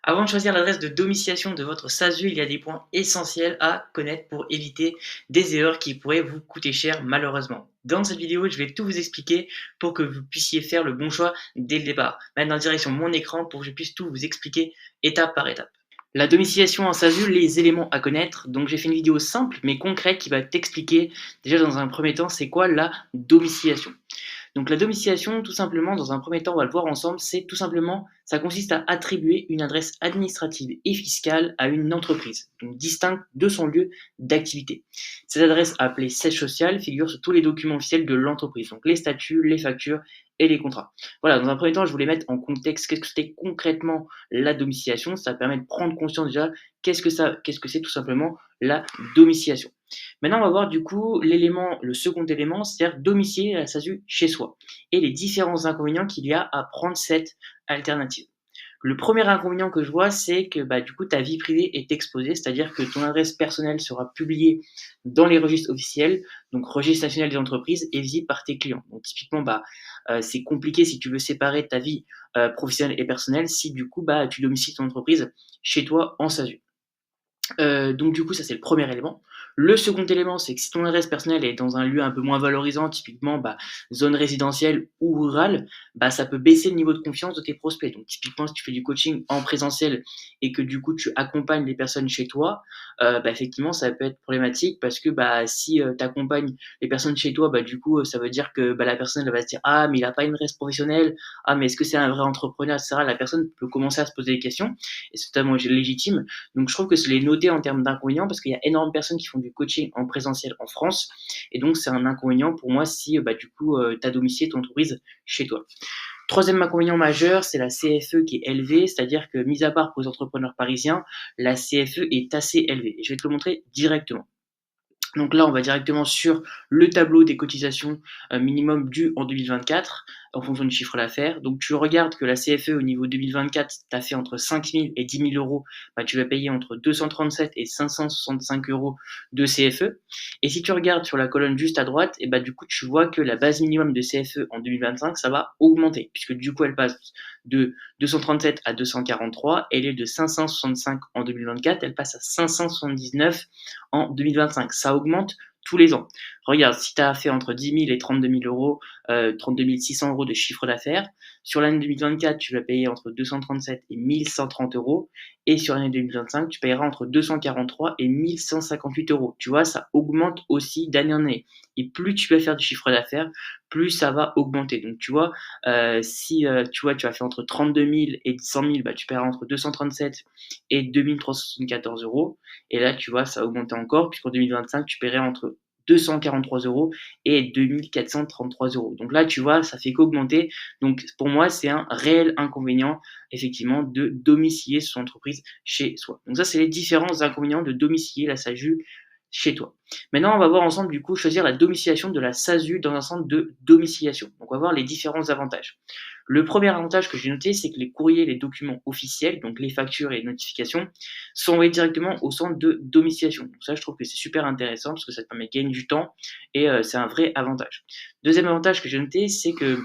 Avant de choisir l'adresse de domiciliation de votre SASU, il y a des points essentiels à connaître pour éviter des erreurs qui pourraient vous coûter cher malheureusement. Dans cette vidéo, je vais tout vous expliquer pour que vous puissiez faire le bon choix dès le départ. Maintenant, en direction mon écran pour que je puisse tout vous expliquer étape par étape. La domiciliation en SASU, les éléments à connaître. Donc j'ai fait une vidéo simple mais concrète qui va t'expliquer déjà dans un premier temps c'est quoi la domiciliation. Donc la domiciliation, tout simplement, dans un premier temps, on va le voir ensemble, c'est tout simplement, ça consiste à attribuer une adresse administrative et fiscale à une entreprise, donc distincte de son lieu d'activité. Cette adresse appelée siège social figure sur tous les documents officiels de l'entreprise, donc les statuts, les factures et les contrats. Voilà, dans un premier temps, je voulais mettre en contexte qu'est-ce que c'était concrètement la domiciliation. Ça permet de prendre conscience déjà qu'est-ce que c'est tout simplement la domiciliation. Maintenant, on va voir du coup le second élément, c'est-à-dire domicilier la SASU chez soi et les différents inconvénients qu'il y a à prendre cette alternative. Le premier inconvénient que je vois, c'est que du coup ta vie privée est exposée, c'est-à-dire que ton adresse personnelle sera publiée dans les registres officiels, donc registre national des entreprises, et visible par tes clients. Donc typiquement, c'est compliqué si tu veux séparer ta vie professionnelle et personnelle si du coup tu domicilies ton entreprise chez toi en SASU. Donc du coup, ça c'est le premier élément. Le second élément, c'est que si ton adresse personnelle est dans un lieu un peu moins valorisant, typiquement zone résidentielle ou rurale, ça peut baisser le niveau de confiance de tes prospects. Donc typiquement, si tu fais du coaching en présentiel et que du coup tu accompagnes les personnes chez toi, effectivement, ça peut être problématique parce que si tu accompagnes les personnes chez toi, du coup, ça veut dire que la personne elle va se dire ah mais il a pas une adresse professionnelle, ah mais est-ce que c'est un vrai entrepreneur, etc. La personne peut commencer à se poser des questions et c'est totalement légitime. Donc je trouve que je l'ai noté en termes d'inconvénients parce qu'il y a énormément de personnes qui font du coaching en présentiel en France et donc c'est un inconvénient pour moi si tu as domicilié ton entreprise chez toi. Troisième inconvénient majeur, c'est la CFE qui est élevée, c'est-à-dire que mis à part pour les entrepreneurs parisiens, la CFE est assez élevée et je vais te le montrer directement. Donc là, on va directement sur le tableau des cotisations minimum dues en 2024 en fonction du chiffre d'affaires. Donc tu regardes que la CFE au niveau 2024, tu as fait entre 5 000 et 10 000 euros, tu vas payer entre 237 et 565 euros de CFE. Et si tu regardes sur la colonne juste à droite, et du coup tu vois que la base minimum de CFE en 2025, ça va augmenter, puisque du coup elle passe de 237 à 243, elle est de 565 en 2024, elle passe à 579 en 2025. Ça augmente tous les ans. Regarde, si tu as fait entre 10 000 et 32 000 euros, 32 600 euros de chiffre d'affaires, sur l'année 2024, tu vas payer entre 237 et 1130 euros, et sur l'année 2025, tu payeras entre 243 et 1158 euros. Tu vois, ça augmente aussi d'année en année. Et plus tu vas faire du chiffre d'affaires, plus ça va augmenter. Donc tu vois, si tu vas faire entre 32 000 et 100 000, tu paieras entre 237 et 2374 euros. Et là, tu vois, ça a augmenté encore, puisqu'en 2025, tu paierais entre 243 euros et 2433 euros. Donc là, tu vois, ça fait qu'augmenter. Donc pour moi, c'est un réel inconvénient, effectivement, de domicilier son entreprise chez soi. Donc ça, c'est les différents inconvénients de domicilier la SASU chez toi. Maintenant, on va voir ensemble, du coup, choisir la domiciliation de la SASU dans un centre de domiciliation. Donc on va voir les différents avantages. Le premier avantage que j'ai noté, c'est que les courriers, les documents officiels, donc les factures et les notifications, sont envoyés directement au centre de domiciliation. Donc ça, je trouve que c'est super intéressant parce que ça te permet de gagner du temps et c'est un vrai avantage. Deuxième avantage que j'ai noté, c'est que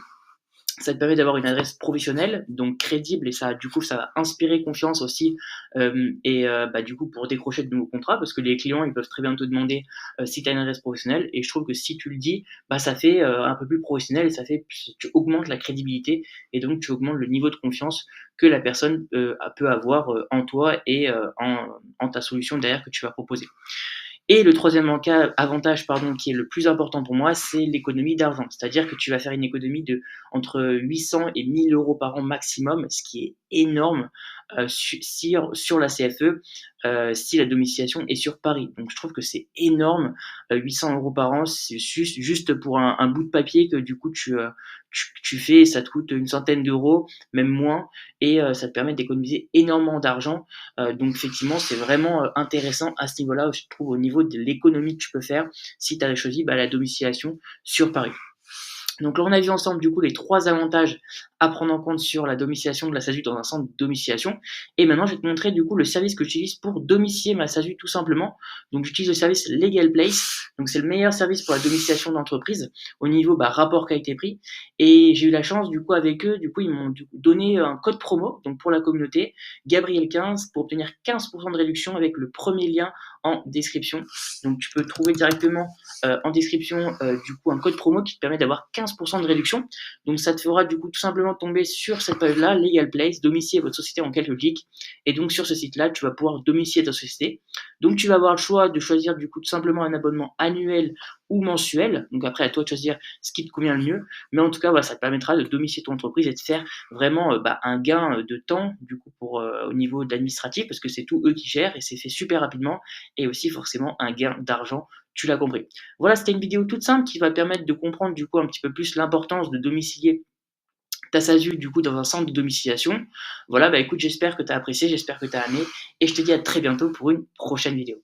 ça te permet d'avoir une adresse professionnelle, donc crédible, et ça, du coup, ça va inspirer confiance aussi, du coup, pour décrocher de nouveaux contrats, parce que les clients, ils peuvent très bien te demander si tu as une adresse professionnelle, et je trouve que si tu le dis, ça fait un peu plus professionnel, et ça fait, tu augmentes la crédibilité, et donc tu augmentes le niveau de confiance que la personne peut avoir en toi et en ta solution derrière que tu vas proposer. Et le troisième avantage qui est le plus important pour moi, c'est l'économie d'argent. C'est-à-dire que tu vas faire une économie de entre 800 et 1000 euros par an maximum, ce qui est énorme sur la CFE, si la domiciliation est sur Paris. Donc je trouve que c'est énorme, 800 euros par an, c'est juste pour un bout de papier que du coup tu fais, ça te coûte une centaine d'euros, même moins, et ça te permet d'économiser énormément d'argent. Donc effectivement, c'est vraiment intéressant à ce niveau-là, je trouve, au niveau de l'économie que tu peux faire si tu avais choisi la domiciliation sur Paris. Donc là, on a vu ensemble du coup les 3 avantages à prendre en compte sur la domiciliation de la SASU dans un centre de domiciliation. Et maintenant, je vais te montrer du coup le service que j'utilise pour domicilier ma SASU tout simplement. Donc j'utilise le service Legal Place. Donc c'est le meilleur service pour la domiciliation d'entreprise au niveau rapport qualité-prix. Et j'ai eu la chance du coup avec eux, du coup ils m'ont donné un code promo donc pour la communauté, Gabriel15, pour obtenir 15% de réduction avec le premier lien en description. Donc tu peux trouver directement en description du coup un code promo qui te permet d'avoir 15% de réduction. Donc ça te fera du coup tout simplement tomber sur cette page-là, Legal Place, domicilier votre société en quelques clics. Et donc sur ce site-là, tu vas pouvoir domicilier ta société. Donc tu vas avoir le choix de choisir du coup tout simplement un abonnement annuel ou mensuel. Donc après à toi de choisir ce qui te convient le mieux. Mais en tout cas, voilà, ça te permettra de domicilier ton entreprise et de faire vraiment un gain de temps du coup pour au niveau de l'administratif parce que c'est tout eux qui gèrent et c'est fait super rapidement et aussi forcément un gain d'argent, tu l'as compris. Voilà, c'était une vidéo toute simple qui va permettre de comprendre du coup un petit peu plus l'importance de domicilier ta SASU du coup dans un centre de domiciliation. Voilà, écoute, j'espère que tu as apprécié, j'espère que tu as aimé et je te dis à très bientôt pour une prochaine vidéo.